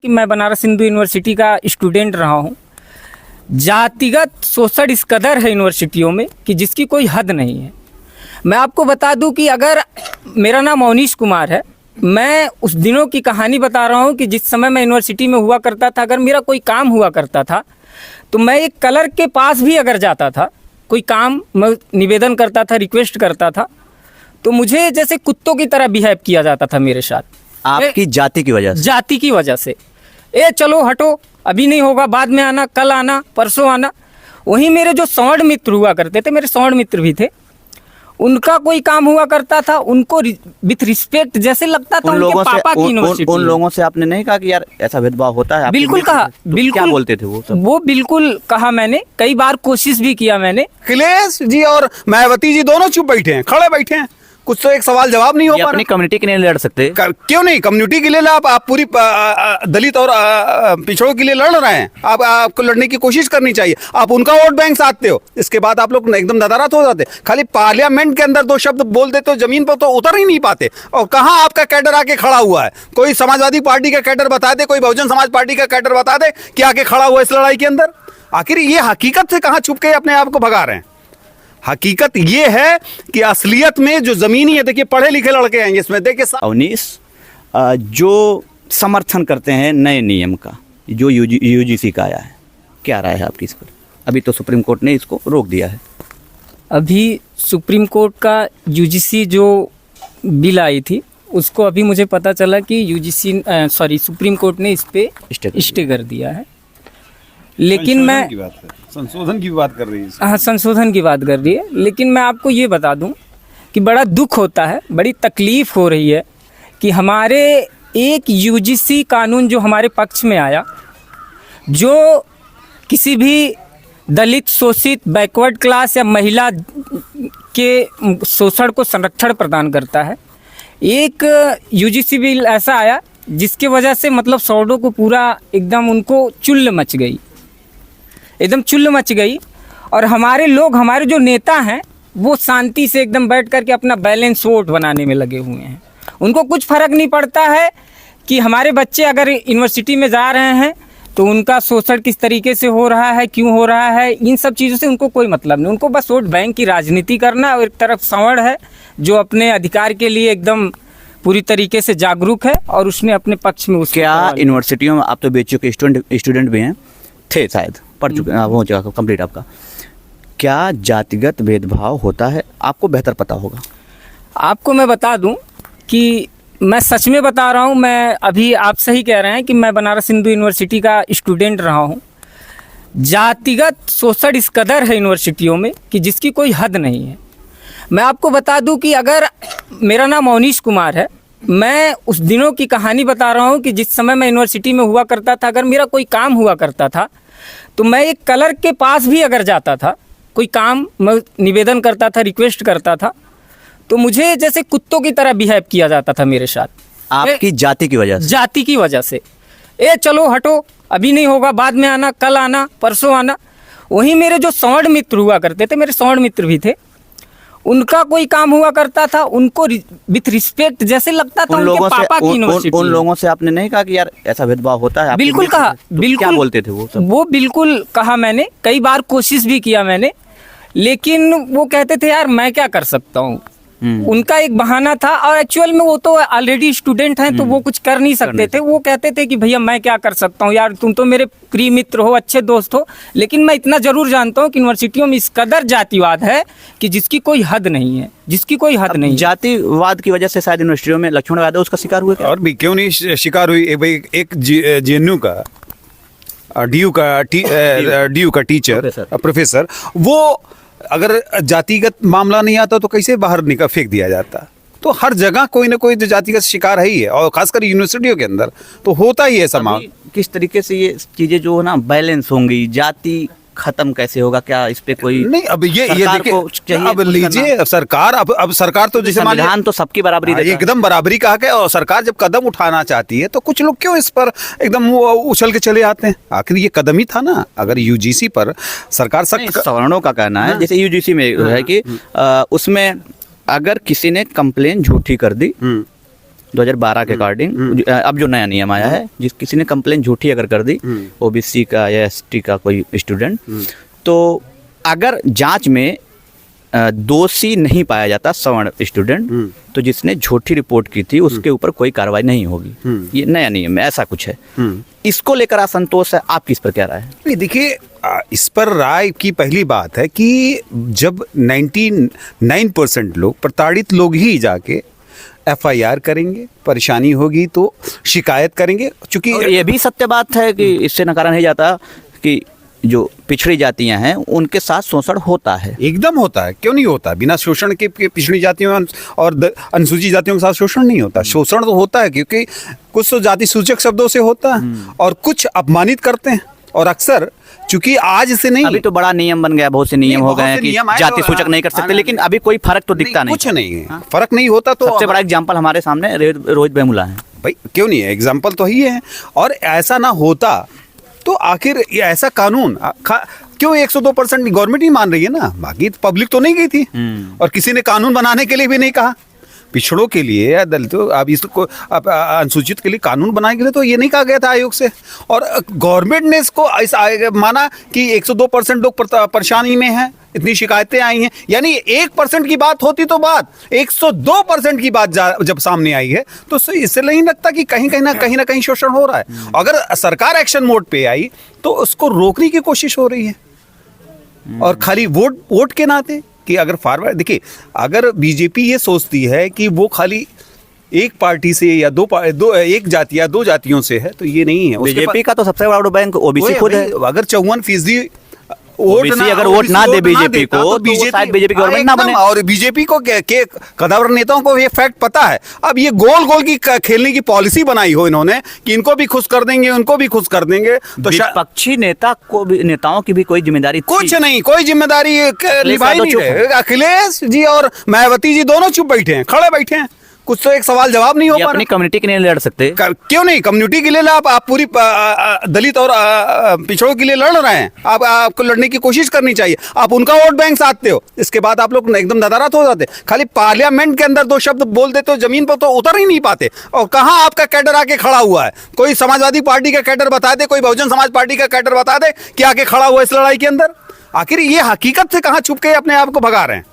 कि मैं बनारस हिंदू यूनिवर्सिटी का स्टूडेंट रहा हूँ। जातिगत शोषण इस कदर है यूनिवर्सिटियों में कि जिसकी कोई हद नहीं है। मैं आपको बता दूं कि अगर मेरा नाम अवनीश कुमार है, मैं उस दिनों की कहानी बता रहा हूँ कि जिस समय मैं यूनिवर्सिटी में हुआ करता था, अगर मेरा कोई काम हुआ करता था तो मैं एक क्लर्क के पास भी अगर जाता था, कोई काम मैं निवेदन करता था, रिक्वेस्ट करता था, तो मुझे जैसे कुत्तों की तरह बिहेव किया जाता था मेरे साथ। आपकी जाति की वजह से? जाति की वजह से। चलो हटो, अभी नहीं होगा, बाद में आना, कल आना, परसों आना। वहीं मेरे जो सवर्ण मित्र हुआ करते थे, मेरे सवर्ण मित्र भी थे, उनका कोई काम हुआ करता था, उनको विथ रिस्पेक्ट जैसे लगता था उनके पापा की यूनिवर्सिटी। उन लोगों से आपने नहीं कहा कि यार ऐसा भेदभाव होता है? बिल्कुल कहा, बिल्कुल। क्या बोलते थे वो सब? वो बिल्कुल कहा, मैंने कई बार कोशिश भी किया मैंने। अखिलेश जी और मायावती जी दोनों चुप बैठे हैं, खड़े बैठे हैं, कुछ तो एक सवाल जवाब नहीं हो पा रहा। अपनी कम्युनिटी के लिए लड़ सकते? क्यों नहीं? कम्युनिटी के लिए आप पूरी दलित और पिछड़ों के लिए लड़ रहे हैं। आपको लड़ने की कोशिश करनी चाहिए। आप उनका वोट बैंक साधते हो, इसके बाद आप लोग एकदम नदारत हो जाते। खाली पार्लियामेंट के अंदर दो शब्द बोल देते हो, जमीन पर तो उतर ही नहीं पाते। और कहाँ आपका कैडर आके खड़ा हुआ है? कोई समाजवादी पार्टी का कैडर बता दे, कोई बहुजन समाज पार्टी का कैडर बता दे कि आके खड़ा हुआ इस लड़ाई के अंदर। आखिर ये हकीकत से कहाँ छुप के अपने आप को भगा रहे हैं? हकीकत ये है कि असलियत में जो जमीनी है, देखिए पढ़े लिखे लड़के हैं इसमें, देखिए। अवनीश, जो समर्थन करते हैं नए नियम का जो यूजीसी का आया है, क्या राय है आपकी इस पर? अभी तो सुप्रीम कोर्ट ने इसको रोक दिया है। अभी सुप्रीम कोर्ट का यूजीसी जो बिल आई थी, उसको अभी मुझे पता चला कि सुप्रीम कोर्ट ने इस पे स्टे कर दिया है। लेकिन मैं संशोधन की बात कर रही है। हाँ, संशोधन की बात कर रही है। लेकिन मैं आपको ये बता दूं कि बड़ा दुख होता है, बड़ी तकलीफ हो रही है कि हमारे एक यूजीसी कानून जो हमारे पक्ष में आया, जो किसी भी दलित, शोषित, बैकवर्ड क्लास या महिला के शोषण को संरक्षण प्रदान करता है, एक यूजीसी बिल ऐसा आया जिसके वजह से मतलब सौडों को पूरा एकदम उनको चुल्ल मच गई, एकदम चुल्ल मच गई। और हमारे लोग, हमारे जो नेता हैं, वो शांति से एकदम बैठ कर के अपना बैलेंस वोट बनाने में लगे हुए हैं। उनको कुछ फ़र्क नहीं पड़ता है कि हमारे बच्चे अगर यूनिवर्सिटी में जा रहे हैं तो उनका शोषण किस तरीके से हो रहा है, क्यों हो रहा है, इन सब चीज़ों से उनको कोई मतलब नहीं। उनको बस वोट बैंक की राजनीति करना। और एक तरफ सवर्ण है जो अपने अधिकार के लिए एकदम पूरी तरीके से जागरूक है और उसने अपने पक्ष में उसके। क्या यूनिवर्सिटियों में, आप तो बीएचयू के स्टूडेंट भी हैं, थे शायद, पढ़ चुके हैं, हो जाएगा कंप्लीट आपका, क्या जातिगत भेदभाव होता है? आपको बेहतर पता होगा। आपको मैं बता दूं कि मैं सच में बता रहा हूं, मैं अभी आप सही कह रहे हैं कि मैं बनारस हिंदू यूनिवर्सिटी का स्टूडेंट रहा हूं। जातिगत शोषण इस कदर है यूनिवर्सिटियों में कि जिसकी कोई हद नहीं है। मैं आपको बता दूं कि अगर मेरा नाम अवनीश कुमार है, मैं उस दिनों की कहानी बता रहा हूं कि जिस समय मैं यूनिवर्सिटी में हुआ करता था, अगर मेरा कोई काम हुआ करता था तो मैं एक क्लर्क के पास भी अगर जाता था, कोई काम मैं निवेदन करता था, रिक्वेस्ट करता था, तो मुझे जैसे कुत्तों की तरह बिहेव किया जाता था मेरे साथ। आपकी जाति की वजह से? जाति की वजह से। चलो हटो, अभी नहीं होगा, बाद में आना, कल आना, परसों आना। वहीं मेरे जो सवर्ण मित्र हुआ करते थे, मेरे सवर्ण मित्र भी थे, उनका कोई काम हुआ करता था, उनको विथ रिस्पेक्ट जैसे लगता था उनके पापा की यूनिवर्सिटी। उन लोगों से आपने नहीं कहा कि यार ऐसा भेदभाव होता है? बिल्कुल कहा, बिल्कुल। क्या बोलते थे वो सब? वो बिल्कुल कहा, मैंने कई बार कोशिश भी किया मैंने। लेकिन वो कहते थे यार मैं क्या कर सकता हूँ। उनका एक बहाना था, और एक्चुअल में वो तो ऑलरेडी स्टूडेंट हैं तो वो कुछ कर नहीं सकते थे। वो कहते थे कि भैया मैं क्या कर सकता हूँ यार, तुम तो मेरे प्रिय मित्र हो, अच्छे दोस्त हो। लेकिन मैं इतना जरूर जानता हूँ कि यूनिवर्सिटियों में इस कदर जातिवाद है कि जिसकी कोई हद नहीं है, जिसकी कोई हद नहीं। जातिवाद की वजह से शायद यूनिवर्सिटियों में लक्ष्मण यादव उसका शिकार हुए। और भी क्यों नहीं शिकार हुई? एक जेएनयू का डीयू का टीचर, प्रोफेसर, वो अगर जातिगत मामला नहीं आता तो कैसे बाहर फेंक दिया जाता? तो हर जगह कोई ना कोई जातिगत शिकार है ही है, और खासकर यूनिवर्सिटियों के अंदर तो होता ही है समाज। किस तरीके से ये चीजें जो है ना बैलेंस होंगी, जाति खत्म कैसे होगा? क्या इस पे कोई नहीं? अब ये देखिए, अब लीजिए सरकार, अब सरकार तो जैसे संविधान तो सबकी बराबरी देता है, एकदम बराबरी कहा के, और सरकार जब कदम उठाना चाहती है तो कुछ लोग क्यों इस पर एकदम उछल के चले आते हैं? आखिर ये कदम ही था ना। अगर यूजीसी पर सरकार सवर्णों का कहना है, जैसे यूजीसी में है कि उसमें अगर किसी ने कंप्लेन झूठी कर दी 2012 के अकॉर्डिंग अब जो नया नियम आया है, जिस किसी ने कंप्लेंट झूठी अगर कर दी ओबीसी का या एसटी का कोई स्टूडेंट, तो अगर जांच में दोषी नहीं पाया जाता सवर्ण स्टूडेंट, तो जिसने झूठी रिपोर्ट की थी उसके ऊपर कोई कार्रवाई नहीं होगी। ये नया नियम है, ऐसा कुछ है। इसको लेकर असंतोष है, आपकी इस पर क्या राय है? नहीं, देखिए इस पर राय की पहली बात है कि जब 99% लोग, प्रताड़ित लोग ही जाके FIR करेंगे, परेशानी होगी तो शिकायत करेंगे। चूंकि ये भी सत्य बात है कि इससे नकारा नहीं जाता कि जो पिछड़ी जातियां हैं उनके साथ शोषण होता है। एकदम होता है, क्यों नहीं होता? बिना शोषण के पिछड़ी जातियों और अनुसूचित जातियों के साथ शोषण नहीं होता। शोषण तो होता है क्योंकि कुछ तो जाति सूचक शब्दों से होता है और कुछ अपमानित करते हैं। और अक्सर चूंकि आज से नहीं, अभी तो बड़ा नियम बन गया, बहुत से नियम हो गए हैं कि जाति सूचक नहीं कर सकते, लेकिन अभी कोई फर्क तो दिखता नहीं, कुछ नहीं है, फर्क नहीं होता। तो सबसे बड़ा एग्जाम्पल हमारे सामने रोहित वेमुला है भाई, क्यों नहीं है? एग्जाम्पल तो ही है। और ऐसा ना होता तो आखिर ये ऐसा कानून क्यों 102% गवर्नमेंट ही मान रही है ना, बाकी पब्लिक तो नहीं गई थी। और किसी ने कानून बनाने के लिए भी नहीं कहा पिछड़ों के लिए या दलितों, अब इसको अनुसूचित के लिए कानून बनाने के लिए तो ये नहीं कहा गया था आयोग से। और गवर्नमेंट ने इसको माना कि 102% लोग परेशानी में हैं, इतनी शिकायतें आई हैं। यानी 1% की बात होती तो बात, 102% की बात जब सामने आई है तो इससे नहीं लगता कि कहीं ना कहीं शोषण हो रहा है। अगर सरकार एक्शन मोड पे आई तो उसको रोकने की कोशिश हो रही है। और खाली वोट के नाते कि अगर फॉरवर्ड, देखिए अगर बीजेपी ये सोचती है कि वो खाली एक पार्टी से या एक जाति या दो जातियों से है, तो ये नहीं है। बीजेपी का तो सबसे बड़ा वोट बैंक ओबीसी खुद है। अगर 54% अगर वोट ना दे बीजेपी को तो शायद बीजेपी गवर्नमेंट ना बने। और बीजेपी को के कदावर नेताओं को ये फैक्ट पता है। अब ये गोल की खेलने की पॉलिसी बनाई हो इन्होंने कि इनको भी खुश कर देंगे, उनको भी खुश कर देंगे। तो विपक्षी नेताओं की भी कोई जिम्मेदारी कुछ नहीं, कोई जिम्मेदारी निभाई नहीं रहे। अखिलेश जी और मायावती जी दोनों चुप बैठे हैं, खड़े बैठे हैं, कुछ तो एक सवाल जवाब नहीं हो पा रहा। अपनी कम्युनिटी के लिए लड़ सकते, क्यों नहीं? कम्युनिटी के लिए आप पूरी दलित और पिछड़ों के लिए लड़ रहे हैं। आपको लड़ने की कोशिश करनी चाहिए। आप उनका वोट बैंक साधते हो, इसके बाद आप लोग एकदम नदारत हो जाते। खाली पार्लियामेंट के अंदर 2 शब्द बोल देते हो, जमीन पर तो उतर ही नहीं पाते। और कहाँ आपका कैडर आके खड़ा हुआ है? कोई समाजवादी पार्टी का कैडर बता दे, कोई बहुजन समाज पार्टी का कैडर बता दे कि आके खड़ा हुआ इस लड़ाई के अंदर। आखिर ये हकीकत से कहाँ छुप के अपने आप को भगा रहे हैं?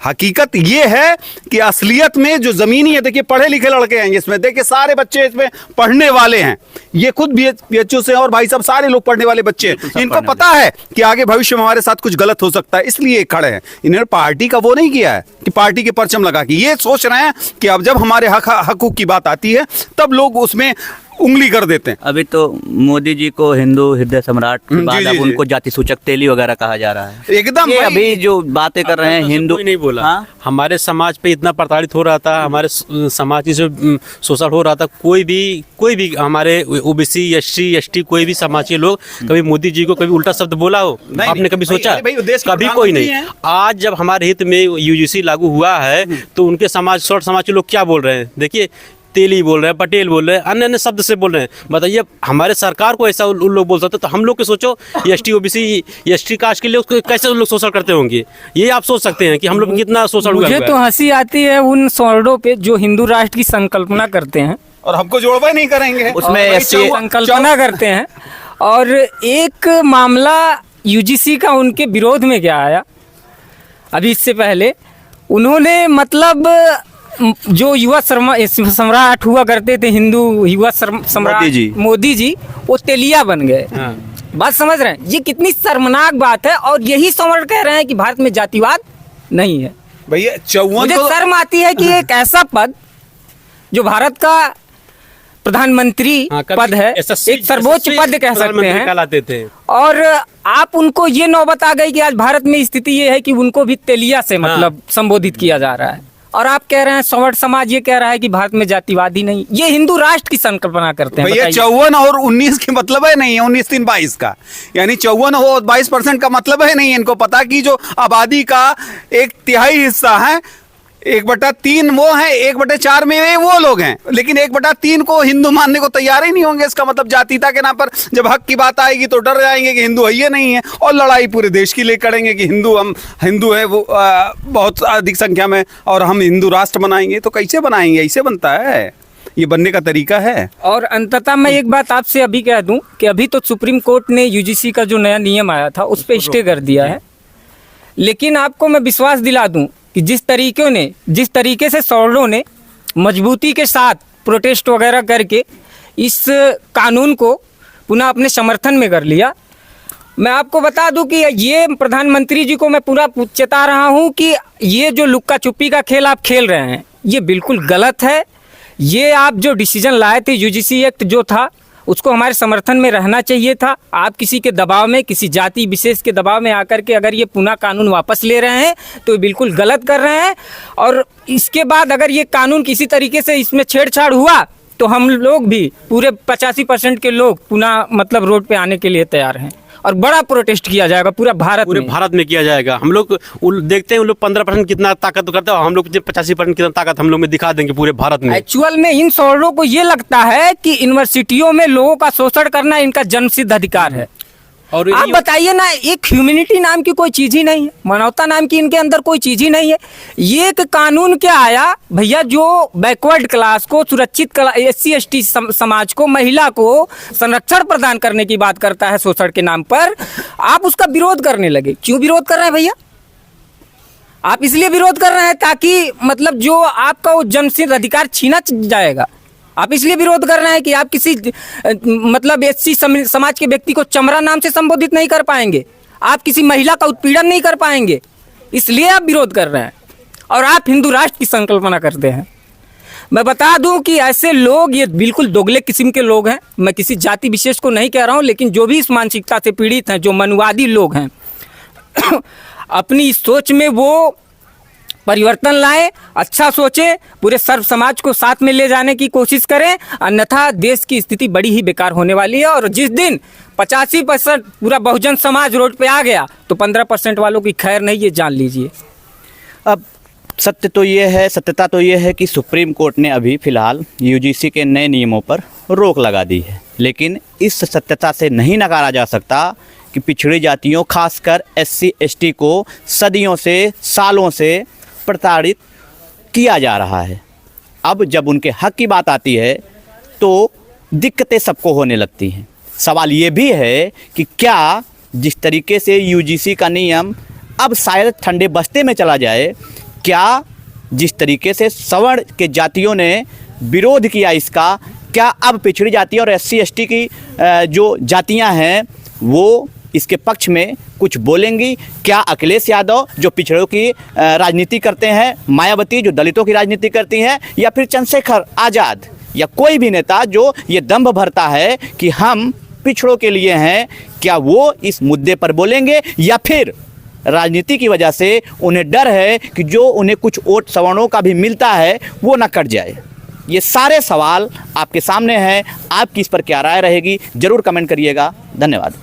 हकीकत ये है कि असलियत में जो जमीनी है, देखिए पढ़े लिखे लड़के हैं इसमें, देखिए सारे बच्चे इसमें पढ़ने वाले हैं। ये खुद BHU से और भाई साहब सारे लोग पढ़ने वाले बच्चे हैं। इनको पता है कि आगे भविष्य में हमारे साथ कुछ गलत हो सकता है, इसलिए खड़े हैं। इन्होंने पार्टी का वो नहीं किया है कि पार्टी के परचम लगा के ये सोच रहे हैं कि अब जब हमारे हकूक की बात आती है तब लोग उसमें उंगली कर देते हैं। अभी तो मोदी जी को हिंदू हृदय सम्राट के बाद अब उनको जाति सूचक तेली वगैरह कहा जा रहा है। एकदम ये अभी जो बातें कर रहे हैं हिंदू नहीं बोला। हाँ? हमारे समाज पे इतना प्रताड़ित हो रहा था, हमारे समाज की जो शोषण हो रहा था, कोई भी हमारे ओबीसी SC ST कोई भी समाज के लोग कभी मोदी जी को कभी उल्टा शब्द बोला हो? आपने कभी सोचा? कभी कोई नहीं। आज जब हमारे हित में UGC लागू हुआ है तो उनके समाज के लोग क्या बोल रहे हैं? देखिए तेली बोल रहे हैं, पटेल बोल रहे हैं, अन्य शब्द से बोल रहे हैं। बताइए हमारे सरकार को ऐसा उन लोग बोल सकते, तो हम लोग के सोचो ST OBC ST कास्ट के लिए कैसे उन लोग शोषण करते होंगे, ये आप सोच सकते हैं कि हम लोग कितना शोषण हुआ। मुझे तो हंसी आती है उन सवर्णों पे जो हिंदू राष्ट्र की संकल्पना करते हैं और हमको जोड़वा नहीं करेंगे, उसमें संकल्पना करते हैं। और एक मामला UGC का उनके विरोध में क्या आया अभी, इससे पहले उन्होंने मतलब जो युवा सम्राट हुआ करते थे, हिंदू युवा सम्राट मोदी जी, वो तेलिया बन गए। बात समझ रहे हैं? ये कितनी शर्मनाक बात है। और यही समझ कह रहे हैं कि भारत में जातिवाद नहीं है। भैया 54 मुझे शर्म आती है कि एक ऐसा पद जो भारत का प्रधानमंत्री पद है, एक सर्वोच्च पद कह सकते हैं, और आप उनको ये नौबत आ गई कि आज भारत में स्थिति ये है कि उनको भी तेलिया से मतलब संबोधित किया जा रहा है। और आप कह रहे हैं सवर्ण समाज ये कह रहा है कि भारत में जातिवादी नहीं। ये हिंदू राष्ट्र की संकल्पना करते हैं। भैया 54 और 19 की मतलब है नहीं है 19 3 22 का, यानी 54 और 22% का मतलब है नहीं। इनको पता कि जो आबादी का 1/3 हिस्सा है 1/3 वो हैं, 1/4 में वो लोग हैं, लेकिन 1/3 को हिंदू मानने को तैयार ही नहीं होंगे। इसका मतलब जातीयता के नाम पर जब हक की बात आएगी तो डर जाएंगे कि हिंदू है ये नहीं है, और लड़ाई पूरे देश की ले करेंगे कि हम हिंदू है वो बहुत अधिक संख्या में, और हम हिंदू राष्ट्र बनाएंगे। तो कैसे बनाएंगे? ऐसे बनता है, ये बनने का तरीका है। और अंततः मैं एक बात आपसे अभी कह दूं कि अभी तो सुप्रीम कोर्ट ने यूजीसी का जो नया नियम आया था उस पर स्टे कर दिया है, लेकिन आपको मैं विश्वास दिला दूं कि जिस तरीके से सौरों ने मजबूती के साथ प्रोटेस्ट वगैरह करके इस कानून को पुनः अपने समर्थन में कर लिया, मैं आपको बता दूं कि ये प्रधानमंत्री जी को मैं पूरा चेता रहा हूं कि ये जो लुक्का छुपी का खेल आप खेल रहे हैं ये बिल्कुल गलत है। ये आप जो डिसीजन लाए थे, यूजीसी एक्ट जो था उसको हमारे समर्थन में रहना चाहिए था। आप किसी के दबाव में, किसी जाति विशेष के दबाव में आकर के अगर ये पुनः कानून वापस ले रहे हैं तो ये बिल्कुल गलत कर रहे हैं। और इसके बाद अगर ये कानून किसी तरीके से इसमें छेड़छाड़ हुआ तो हम लोग भी पूरे 85% के लोग पुनः मतलब रोड पे आने के लिए तैयार हैं और बड़ा प्रोटेस्ट किया जाएगा पूरे भारत में किया जाएगा। हम लोग देखते हैं उन लोग 15% कितना ताकत करते हैं, हम लोग 85% कितना ताकत हम लोग में दिखा देंगे पूरे भारत में। एक्चुअल में इन सौरों को ये लगता है कि यूनिवर्सिटियों में लोगों का शोषण करना इनका जन्मसिद्ध अधिकार है। और आप बताइए ना, एक ह्यूमैनिटी नाम की कोई चीज ही नहीं है, मानवता नाम की इनके अंदर कोई चीज ही नहीं है। ये एक कानून क्या आया भैया जो बैकवर्ड क्लास को, सुरक्षित SC/ST समाज को, महिला को संरक्षण प्रदान करने की बात करता है शोषण के नाम पर, आप उसका विरोध करने लगे। क्यों विरोध कर रहे हैं भैया? आप इसलिए विरोध कर रहे हैं ताकि मतलब जो आपका वो जन्मसिद्ध अधिकार छीना जाएगा। आप इसलिए विरोध कर रहे हैं कि आप किसी मतलब SC समाज के व्यक्ति को चमड़ा नाम से संबोधित नहीं कर पाएंगे, आप किसी महिला का उत्पीड़न नहीं कर पाएंगे, इसलिए आप विरोध कर रहे हैं और आप हिंदू राष्ट्र की संकल्पना करते हैं। मैं बता दूं कि ऐसे लोग ये बिल्कुल दोगले किस्म के लोग हैं। मैं किसी जाति विशेष को नहीं कह रहा हूं, लेकिन जो भी इस मानसिकता से पीड़ित हैं, जो मनुवादी लोग हैं अपनी सोच में वो परिवर्तन लाएं, अच्छा सोचें, पूरे सर्व समाज को साथ में ले जाने की कोशिश करें, अन्यथा देश की स्थिति बड़ी ही बेकार होने वाली है। और जिस दिन 85% पूरा बहुजन समाज रोड पे आ गया तो 15% वालों की खैर नहीं, ये जान लीजिए। अब सत्यता तो ये है कि सुप्रीम कोर्ट ने अभी फ़िलहाल यूजीसी के नए नियमों पर रोक लगा दी है, लेकिन इस सत्यता से नहीं नकारा जा सकता कि पिछड़ी जातियों खासकर SC/ST को सदियों से, सालों से प्रताड़ित किया जा रहा है। अब जब उनके हक की बात आती है तो दिक्कतें सबको होने लगती हैं। सवाल ये भी है कि क्या जिस तरीके से यूजीसी का नियम अब शायद ठंडे बस्ते में चला जाए, क्या जिस तरीके से सवर्ण के जातियों ने विरोध किया इसका, क्या अब पिछड़ी जाति और SC/ST की जो जातियां हैं वो इसके पक्ष में कुछ बोलेंगी? क्या अखिलेश यादव जो पिछड़ों की राजनीति करते हैं, मायावती जो दलितों की राजनीति करती हैं, या फिर चंद्रशेखर आज़ाद या कोई भी नेता जो ये दंभ भरता है कि हम पिछड़ों के लिए हैं, क्या वो इस मुद्दे पर बोलेंगे, या फिर राजनीति की वजह से उन्हें डर है कि जो उन्हें कुछ वोट सवर्णों का भी मिलता है वो ना कट जाए? ये सारे सवाल आपके सामने हैं। आपकी इस पर क्या राय रहेगी ज़रूर कमेंट करिएगा। धन्यवाद।